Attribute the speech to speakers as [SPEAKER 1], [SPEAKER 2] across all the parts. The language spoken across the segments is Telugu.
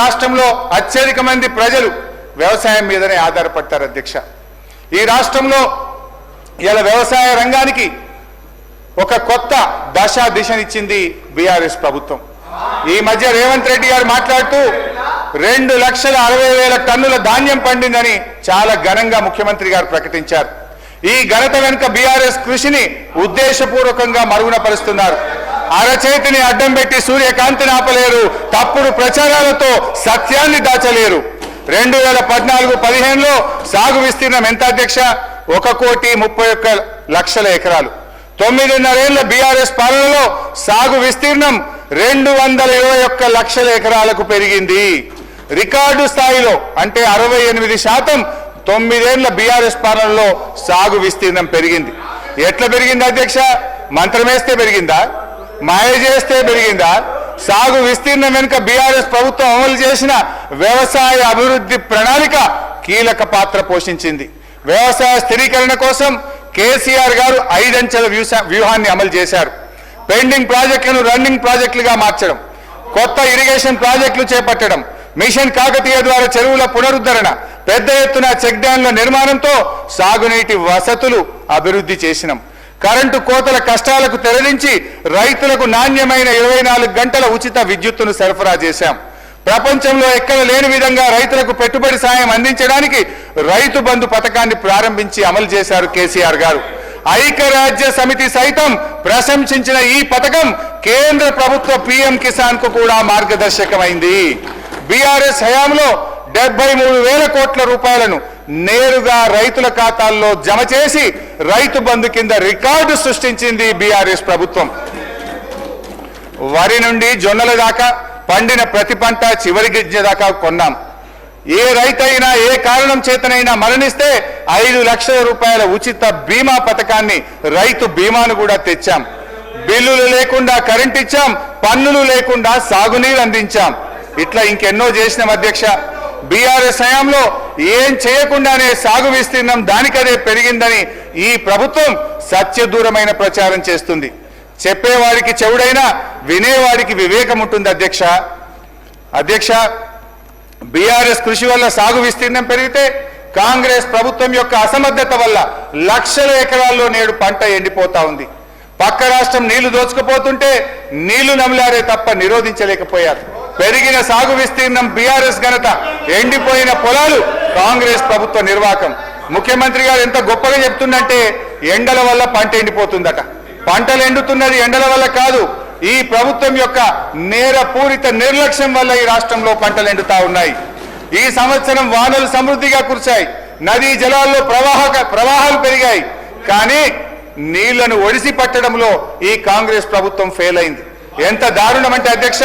[SPEAKER 1] రాష్ట్రంలో అత్యధిక మంది ప్రజలు వ్యవసాయం మీదనే ఆధారపడతారు అధ్యక్ష. ఈ రాష్ట్రంలో ఇలా వ్యవసాయ రంగానికి ఒక కొత్త దిశనిచ్చింది బీఆర్ఎస్ ప్రభుత్వం. ఈ మధ్య రేవంత్ రెడ్డి గారు మాట్లాడుతూ 2,60,000 టన్నుల ధాన్యం పండిందని చాలా ఘనంగా ముఖ్యమంత్రి గారు ప్రకటించారు. ఈ ఘనత వెనుక బీఆర్ఎస్ కృషిని ఉద్దేశపూర్వకంగా మరుగున పరుస్తున్నారు. అరచేతిని అడ్డం పెట్టి సూర్యకాంతిని ఆపలేరు, తప్పుడు ప్రచారాలతో సత్యాన్ని దాచలేరు. 2014-15లో సాగు విస్తీర్ణం ఎంత అధ్యక్ష? 1,31,00,000 ఎకరాలు. 9.5 ఏళ్ల బీఆర్ఎస్ పాలనలో సాగు విస్తీర్ణం 221 లక్షల ఎకరాలకు పెరిగింది. రికార్డు స్థాయిలో అంటే 68% 9 ఏళ్ల బీఆర్ఎస్ పాలనలో సాగు విస్తీర్ణం పెరిగింది. ఎట్లా పెరిగింది అధ్యక్ష? మంత్రమేస్తే పెరిగిందా? మాయ చేస్తే పెరిగిందా? సాగు విస్తీర్ణం వెనుక బీఆర్ఎస్ ప్రభుత్వం అమలు చేసిన వ్యవసాయ అభివృద్ధి ప్రణాళిక కీలక పాత్ర పోషించింది. వ్యవసాయ స్థిరీకరణ కోసం కేసీఆర్ గారు 5 అంచెల వ్యూహాన్ని అమలు చేశారు. పెండింగ్ ప్రాజెక్టులను రన్నింగ్ ప్రాజెక్టులుగా మార్చడం, కొత్త ఇరిగేషన్ ప్రాజెక్టులు చేపట్టడం, మిషన్ కాకతీయ ద్వారా చెరువుల పునరుద్ధరణ, పెద్ద ఎత్తున చెక్ డ్యాంల నిర్మాణంతో సాగునీటి వసతులు అభివృద్ధి చేసినాం. కరెంటు కోతల కష్టాలకు తెరదించి రైతులకు నాణ్యమైన 24 గంటల ఉచిత విద్యుత్తును సరఫరా చేశాం. ప్రపంచంలో ఎక్కడ లేని విధంగా రైతులకు పెట్టుబడి సాయం అందించడానికి రైతు బంధు పథకాన్ని ప్రారంభించి అమలు చేశారు కేసీఆర్ గారు. ఐక్యరాజ్య సమితి సైతం ప్రశంసించిన ఈ పథకం కేంద్ర ప్రభుత్వ పీఎం కిసాన్ కు కూడా మార్గదర్శకమైంది. బీఆర్ఎస్ హయాంలో 73,000 కోట్ల రూపాయలను నేరుగా రైతుల ఖాతాల్లో జమ చేసి రైతు బంధు కింద రికార్డు సృష్టించింది బీఆర్ఎస్ ప్రభుత్వం. వరి నుండి జొన్నల దాకా పండిన ప్రతి పంట చివరి గింజ దాకా కొన్నాం. ఏ రైతైనా ఏ కారణం చేతనైనా మరణిస్తే 5 లక్షల రూపాయల ఉచిత బీమా పథకాన్ని, రైతు బీమాను కూడా తెచ్చాం. బిల్లులు లేకుండా కరెంట్ ఇచ్చాం, పన్నులు లేకుండా సాగునీరు అందించాం. ఇట్లా ఇంకెన్నో చేసిన అధ్యక్ష. బీఆర్ఎస్ హయాంలో ఏం చేయకుండానే సాగు విస్తీర్ణం దానికదే పెరిగిందని ఈ ప్రభుత్వం సత్యదూరమైన ప్రచారం చేస్తుంది. చెప్పేవాడికి చెవుడైనా వినేవాడికి వివేకం ఉంటుంది అధ్యక్ష. బీఆర్ఎస్ కృషి వల్ల సాగు విస్తీర్ణం పెరిగితే కాంగ్రెస్ ప్రభుత్వం యొక్క అసమర్థత వల్ల లక్షల ఎకరాల్లో నేడు పంట ఎండిపోతా ఉంది. పక్క రాష్ట్రం నీళ్లు దోచుకుపోతుంటే నీళ్లు నమిలారే తప్ప నిరోధించలేకపోయారు. పెరిగిన సాగు విస్తీర్ణం బీఆర్ఎస్ ఘనత, ఎండిపోయిన పొలాలు కాంగ్రెస్ ప్రభుత్వ నిర్వాహకం. ముఖ్యమంత్రి గారు ఎంత గొప్పగా చెప్తుందంటే ఎండల వల్ల పంట ఎండిపోతుందట. పంటలు ఎండుతున్నది ఎండల వల్ల కాదు, ఈ ప్రభుత్వం యొక్క నేరపూరిత నిర్లక్ష్యం వల్ల ఈ రాష్ట్రంలో పంటలు ఎండుతా ఉన్నాయి. ఈ సంవత్సరం వానలు సమృద్ధిగా కురిశాయి, నదీ జలాల్లో ప్రవాహాలు పెరిగాయి. కానీ నీళ్లను ఒడిసి పట్టడంలో ఈ కాంగ్రెస్ ప్రభుత్వం ఫెయిల్ అయింది. ఎంత దారుణం అంటే అధ్యక్ష,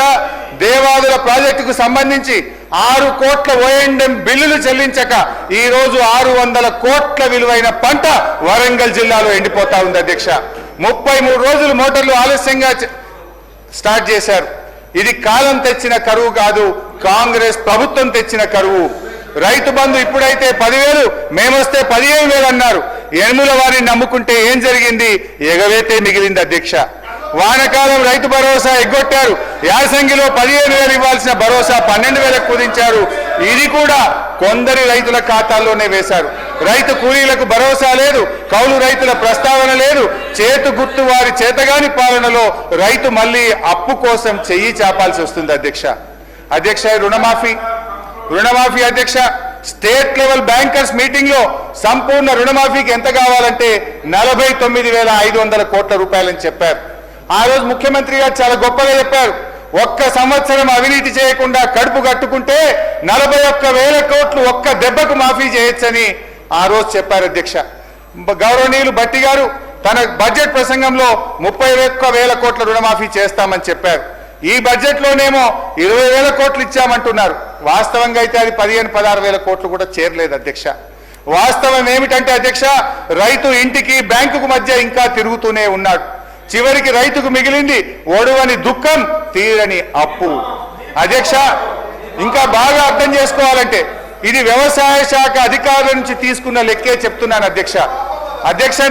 [SPEAKER 1] దేవాదుల ప్రాజెక్టుకు సంబంధించి 6 కోట్ల ఓఎండ్ఎం బిల్లులు చెల్లించక ఈ రోజు 600 కోట్ల విలువైన పంట వరంగల్ జిల్లాలో ఎండిపోతా ఉంది అధ్యక్ష. 33 రోజులు మోటార్లు ఆలస్యంగా స్టార్ట్ చేశారు. ఇది కాలం తెచ్చిన కరువు కాదు, కాంగ్రెస్ ప్రభుత్వం తెచ్చిన కరువు. రైతు బంధు ఇప్పుడైతే 10,000, మేమొస్తే 15,000 అన్నారు. ఎనుముల వారిని నమ్ముకుంటే ఏం జరిగింది? ఎగవేతే మిగిలింది అధ్యక్ష. వానకాలం రైతు భరోసా ఎగ్గొట్టారు. యాసంగిలో 15,000 ఇవ్వాల్సిన భరోసా 12,000 కుదించారు. ఇది కూడా కొందరి రైతుల ఖాతాల్లోనే వేశారు. రైతు కూలీలకు భరోసా లేదు, కౌలు రైతుల ప్రస్తావన లేదు. చేతు గుర్తు వారి చేతగాని పాలనలో రైతు మళ్ళీ అప్పు కోసం చెయ్యి చాపాల్సి వస్తుంది అధ్యక్ష. రుణమాఫీ అధ్యక్ష, స్టేట్ లెవెల్ బ్యాంకర్స్ మీటింగ్ లో సంపూర్ణ రుణమాఫీకి ఎంత కావాలంటే 49,500 కోట్ల రూపాయలని చెప్పారు. ఆ రోజు ముఖ్యమంత్రి గారు చాలా గొప్పగా చెప్పారు. 1 సంవత్సరం అవినీతి చేయకుండా కడుపు కట్టుకుంటే 41,000 కోట్లు ఒక్క దెబ్బకు మాఫీ చేయొచ్చని ఆ రోజు చెప్పారు అధ్యక్ష. గౌరవనీయులు భట్టి గారు తన బడ్జెట్ ప్రసంగంలో 31,000 కోట్ల రుణమాఫీ చేస్తామని చెప్పారు. ఈ బడ్జెట్ లోనేమో 20,000 కోట్లు ఇచ్చామంటున్నారు. వాస్తవంగా అయితే అది 15,000-16,000 కోట్లు కూడా చేరలేదు అధ్యక్ష. వాస్తవం ఏమిటంటే అధ్యక్ష, రైతు ఇంటికి బ్యాంకుకు మధ్య ఇంకా తిరుగుతూనే ఉన్నాడు. చివరికి రైతుకు మిగిలింది ఒడవని దుఃఖం, తీరని అప్పు అధ్యక్ష. ఇంకా బాగా అర్థం చేసుకోవాలంటే ఇది వ్యవసాయ శాఖ అధికారుల నుంచి తీసుకున్న లెక్కే చెప్తున్నాను అధ్యక్ష.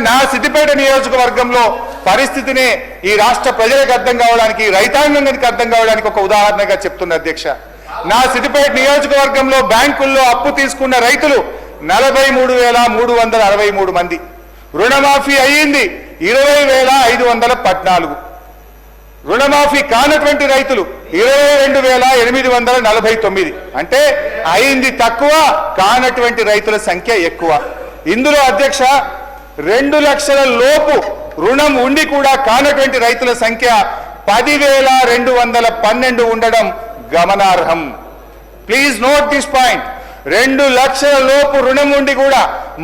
[SPEAKER 1] నా సిద్దిపేట నియోజకవర్గంలో పరిస్థితిని ఈ రాష్ట్ర ప్రజలకు అర్థం కావడానికి, రైతాంగానికి అర్థం కావడానికి ఒక ఉదాహరణగా చెప్తున్నా అధ్యక్ష. నా సిద్దిపేట నియోజకవర్గంలో బ్యాంకుల్లో అప్పు తీసుకున్న రైతులు 43,363 మంది. రుణమాఫీ అయ్యింది 20,514. రుణమాఫీ కానటువంటి రైతులు 22,849. అంటే అయింది తక్కువ, కానటువంటి రైతుల సంఖ్య ఎక్కువ. ఇందులో అధ్యక్ష 2 లక్షల లోపు రుణం ఉండి కూడా కానటువంటి రైతుల సంఖ్య 10,212 ఉండడం గమనార్హం. Please note this point. 2 లక్షల లోపు రుణం ఉండి కూడా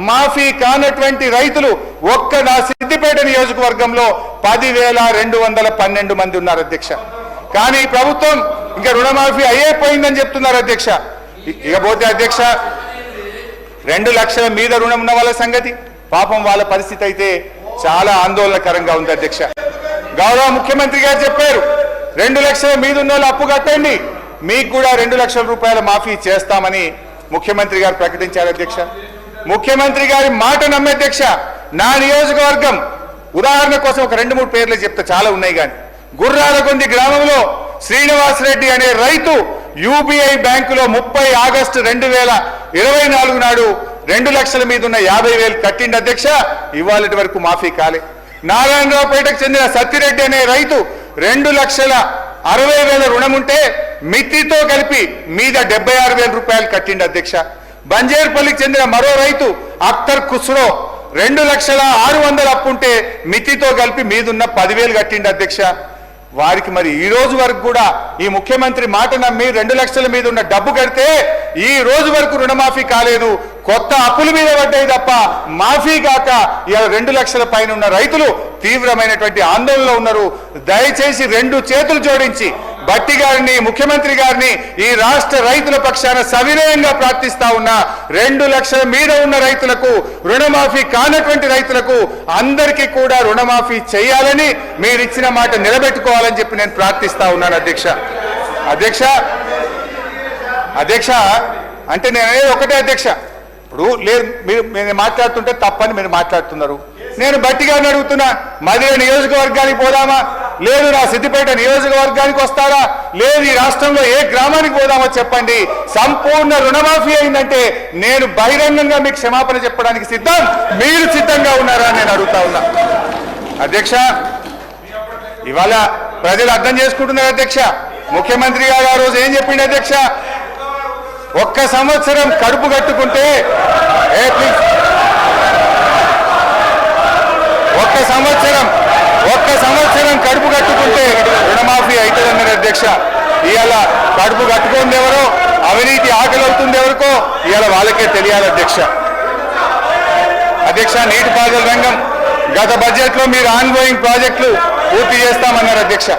[SPEAKER 1] మాఫీ కానటువంటి రైతులు ఒక్క నా సిద్దిపేట నియోజకవర్గంలో 10,212 మంది ఉన్నారు అధ్యక్ష. కానీ ప్రభుత్వం ఇంకా రుణమాఫీ అయిపోయిందని చెప్తున్నారు అధ్యక్ష. ఇకపోతే అధ్యక్ష 2 లక్షల మీద రుణం ఉన్న వాళ్ళ సంగతి, పాపం వాళ్ళ పరిస్థితి అయితే చాలా ఆందోళనకరంగా ఉంది అధ్యక్ష. గౌరవ ముఖ్యమంత్రి గారు చెప్పారు 2 లక్షల మీద ఉన్న వాళ్ళు అప్పు కట్టండి, మీకు కూడా 2 లక్షల రూపాయల మాఫీ చేస్తామని ముఖ్యమంత్రి గారు ప్రకటించారు అధ్యక్ష. ముఖ్యమంత్రి గారి మాట నమ్మే అధ్యక్ష. నా నియోజకవర్గం ఉదాహరణ కోసం ఒక 2-3 పేర్లు చెప్తే చాలా ఉన్నాయి. కానీ గుర్రాలగొంది గ్రామంలో శ్రీనివాస్ రెడ్డి అనే రైతు యూబీఐ బ్యాంకులో 30 ఆగస్టు 2024 నాడు 2 లక్షల మీద ఉన్న 50,000 కట్టిండి అధ్యక్ష. ఇవాళటి వరకు మాఫీ కాలే. నారాయణరావుపేటకు చెందిన సత్తిరెడ్డి అనే రైతు 2,60,000 రుణం ఉంటే మితితో కలిపి మీద 76,000 రూపాయలు కట్టిండి అధ్యక్ష. బంజేర్పల్లికి చెందిన మరో రైతు అఖ్తర్ ఖుస్రో 2,06,000 అప్పుంటే మితితో కలిపి మీదున్న 10,000 కట్టిండి అధ్యక్ష. వారికి మరి ఈ రోజు వరకు కూడా ఈ ముఖ్యమంత్రి మాట నమ్మి 2 లక్షల మీద ఉన్న డబ్బు కడితే ఈ రోజు వరకు రుణమాఫీ కాలేదు. కొత్త అప్పుల మీద పడ్డాయి తప్ప మాఫీ కాక ఇవాళ 2 లక్షల పైన ఉన్న రైతులు తీవ్రమైనటువంటి ఆందోళనలో ఉన్నారు. దయచేసి 2 చేతులు జోడించి భట్టి గారిని, ముఖ్యమంత్రి గారిని ఈ రాష్ట్ర రైతుల పక్షాన సవినయంగా ప్రార్థిస్తా ఉన్నా. 2 లక్షల మీద ఉన్న రైతులకు, రుణమాఫీ కానటువంటి రైతులకు అందరికీ కూడా రుణమాఫీ చేయాలని, మీరు ఇచ్చిన మాట నిలబెట్టుకోవాలని చెప్పి నేను ప్రార్థిస్తా ఉన్నాను అధ్యక్ష. అధ్యక్ష అంటే నేను అనేది ఒకటే అధ్యక్ష. ఇప్పుడు లేదు మీరు మాట్లాడుతుంటే తప్పని మీరు మాట్లాడుతున్నారు. నేను భట్టి గారిని అడుగుతున్నా, మదిర నియోజకవర్గానికి పోదామా, లేదు నా సిద్దిపేట నియోజకవర్గానికి వస్తారా, లేదు ఈ రాష్ట్రంలో ఏ గ్రామానికి పోదామో చెప్పండి. సంపూర్ణ రుణమాఫీ అయిందంటే నేను బహిరంగంగా మీకు క్షమాపణ చెప్పడానికి సిద్ధం. మీరు సిద్ధంగా ఉన్నారా అని నేను అడుగుతా ఉన్నా అధ్యక్ష. ఇవాళ ప్రజలు అర్థం చేసుకుంటున్నారు అధ్యక్ష. ముఖ్యమంత్రి గారు ఆ రోజు ఏం చెప్పిండు అధ్యక్ష? 1 సంవత్సరం కడుపు కట్టుకుంటే ఒక్క సంవత్సరం కడుపు కట్టుకుంటే రుణమాఫీ అవుతుందన్నారు అధ్యక్ష. ఇవాళ కడుపు కట్టుకుంది ఎవరో, అవినీతి ఆకలి అవుతుంది ఎవరికో ఇవాళ వాళ్ళకే తెలియాలి అధ్యక్ష. నీటిపారుదల రంగం గత బడ్జెట్లో మీరు ఆన్గోయింగ్ ప్రాజెక్టులు పూర్తి చేస్తామన్నారు అధ్యక్ష.